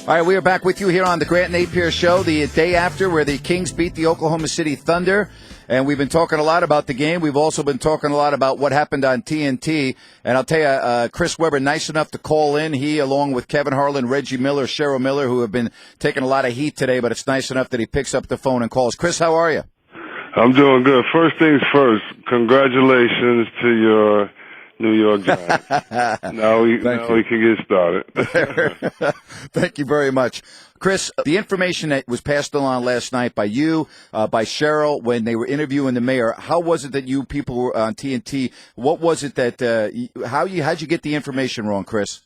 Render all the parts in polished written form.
All right, we are back with you here on the Grant Napear Show, the day after where the Kings beat the Oklahoma City Thunder. And we've been talking a lot about the game. We've also been talking a lot about what happened on TNT. And I'll tell you, Chris Webber, nice enough to call in. He, along with Kevin Harlan, Reggie Miller, Cheryl Miller, who have been taking a lot of heat today, but it's nice enough that he picks up the phone and calls. Chris, how are you? I'm doing good. First things first, congratulations to your New York Giants. Now we can get started. Thank you very much. Chris, the information that was passed along last night by you, by Cheryl, when they were interviewing the mayor, how was it that you people were on TNT? What was it that how'd you get the information wrong, Chris?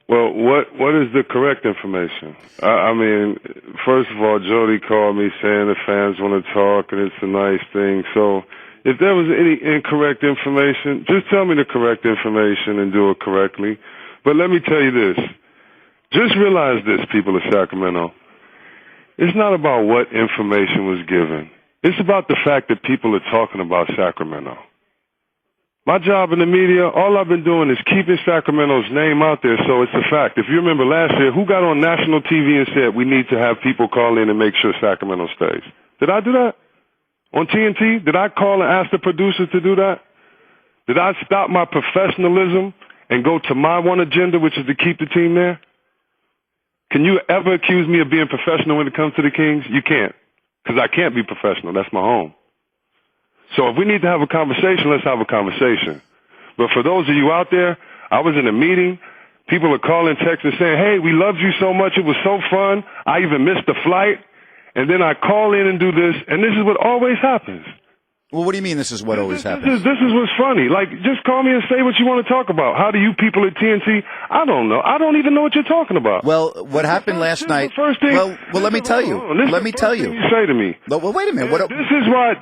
Well, what is the correct information? I mean, first of all, Jody called me saying the fans want to talk and it's a nice thing. So if there was any incorrect information, just tell me the correct information and do it correctly. But let me tell you this. Just realize this, people of Sacramento. It's not about what information was given. It's about the fact that people are talking about Sacramento. My job in the media, all I've been doing is keeping Sacramento's name out there, so it's a fact. If you remember last year, who got on national TV and said we need to have people call in and make sure Sacramento stays? Did I do that? On TNT? Did I call and ask the producer to do that? Did I stop my professionalism and go to my one agenda, which is to keep the team there? Can you ever accuse me of being professional when it comes to the Kings? You can't, because I can't be professional. That's my home. So if we need to have a conversation, let's have a conversation. But for those of you out there, I was in a meeting. People are calling, texting, saying, hey, we loved you so much. It was so fun. I even missed the flight. And then I call in and do this, and this is what always happens. Well, what do you mean this is what always happens? This is what's funny. Like, just call me and say what you want to talk about. How do you people at TNT? I don't know. I don't even know what you're talking about. Well, what happened last night? Well, let me tell you. Let me tell you. You say to me. Well, wait a minute. This is why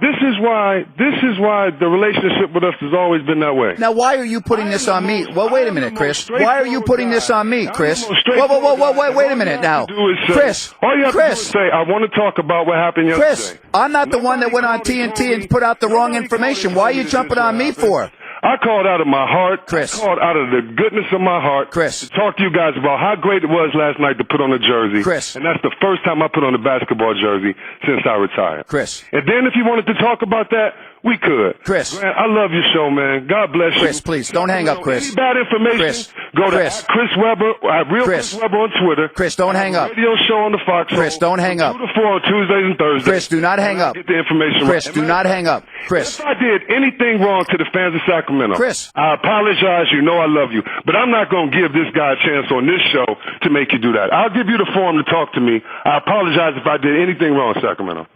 the relationship with us has always been that way. Now, why are you putting this on me? Well, wait a minute, Chris. Why are you putting this on me, Chris? Whoa, wait a minute now. Chris. All you have to do is say, I want to talk about what happened yesterday. Chris, I'm not the one that went on TNT and put out the wrong information. Why are you jumping on me for? I called out of my heart. Chris. I called out of the goodness of my heart. Chris. To talk to you guys about how great it was last night to put on a jersey. Chris. And that's the first time I put on a basketball jersey since I retired. Chris. And then if you wanted to talk about that, we could. Chris. Grant, I love your show, man. God bless you. Chris, please, don't hang up, Chris. Any bad information, go to Chris Webber, Chris Webber on Twitter. Chris, don't hang up. Radio show on the Fox. Chris, don't hang up. 2 to 4 on Tuesdays and Thursdays. Chris, do not hang up. Get the information Chris, right. do not hang up. Chris. If I did anything wrong to the fans of Sacramento, Chris, I apologize. You know I love you. But I'm not going to give this guy a chance on this show to make you do that. I'll give you the forum to talk to me. I apologize if I did anything wrong, Sacramento.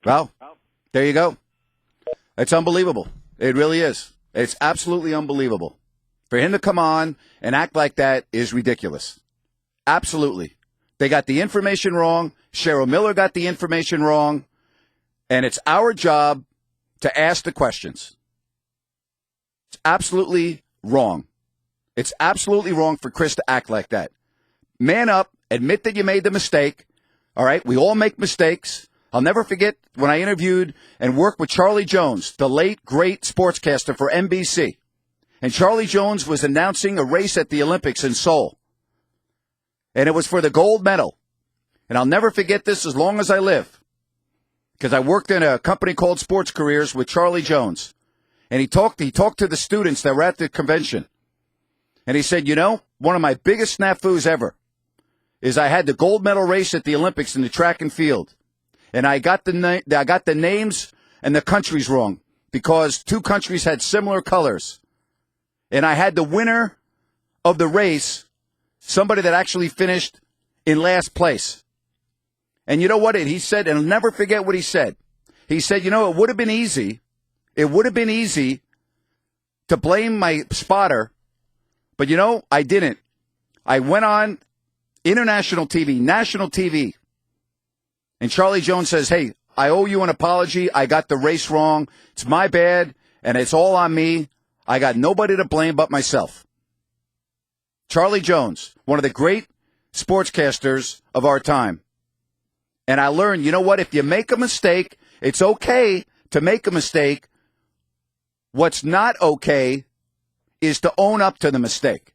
Well, there you go. It's unbelievable. It really is. It's absolutely unbelievable. For him to come on and act like that is ridiculous. Absolutely. They got the information wrong. Cheryl Miller got the information wrong. And it's our job to ask the questions. It's absolutely wrong. It's absolutely wrong for Chris to act like that. Man up. Admit that you made the mistake. All right? We all make mistakes. I'll never forget when I interviewed and worked with Charlie Jones, the late, great sportscaster for NBC. And Charlie Jones was announcing a race at the Olympics in Seoul. And it was for the gold medal. And I'll never forget this as long as I live. Because I worked in a company called Sports Careers with Charlie Jones. And he talked to the students that were at the convention. And he said, you know, one of my biggest snafus ever is I had the gold medal race at the Olympics in the track and field. And I got the names and the countries wrong because 2 countries had similar colors. And I had the winner of the race, somebody that actually finished in last place. And you know what? He said, and I'll never forget what he said. He said, you know, it would have been easy. It would have been easy to blame my spotter. But, you know, I didn't. I went on international TV, national TV. And Charlie Jones says, hey, I owe you an apology. I got the race wrong. It's my bad, and it's all on me. I got nobody to blame but myself. Charlie Jones, one of the great sportscasters of our time. And I learned, you know what? If you make a mistake, it's okay to make a mistake. What's not okay is to own up to the mistake.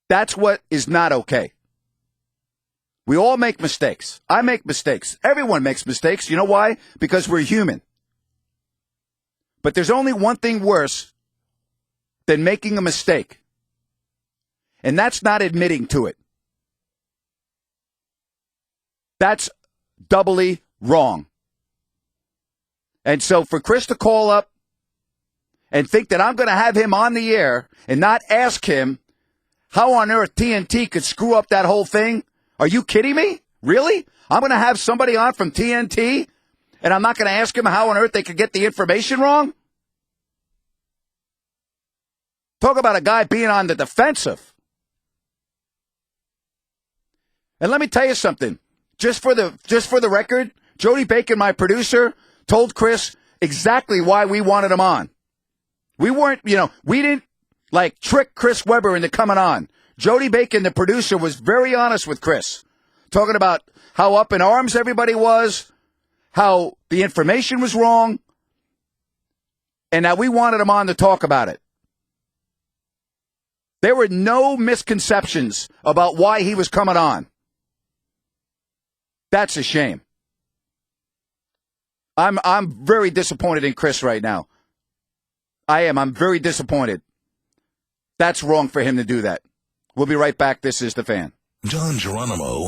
That's what is not okay. We all make mistakes. I make mistakes. Everyone makes mistakes. You know why? Because we're human. But there's only one thing worse than making a mistake, and that's not admitting to it. That's doubly wrong. And so for Chris to call up and think that I'm going to have him on the air and not ask him how on earth TNT could screw up that whole thing, are you kidding me? Really? I'm going to have somebody on from TNT and I'm not going to ask him how on earth they could get the information wrong? Talk about a guy being on the defensive. And let me tell you something. Just for the record, Jody Bacon, my producer, told Chris exactly why we wanted him on. We weren't, we didn't trick Chris Webber into coming on. Jody Bacon, the producer, was very honest with Chris, talking about how up in arms everybody was, how the information was wrong, and that we wanted him on to talk about it. There were no misconceptions about why he was coming on. That's a shame. I'm very disappointed in Chris right now. I am. I'm very disappointed. That's wrong for him to do that. We'll be right back. This is The Fan. Don Geronimo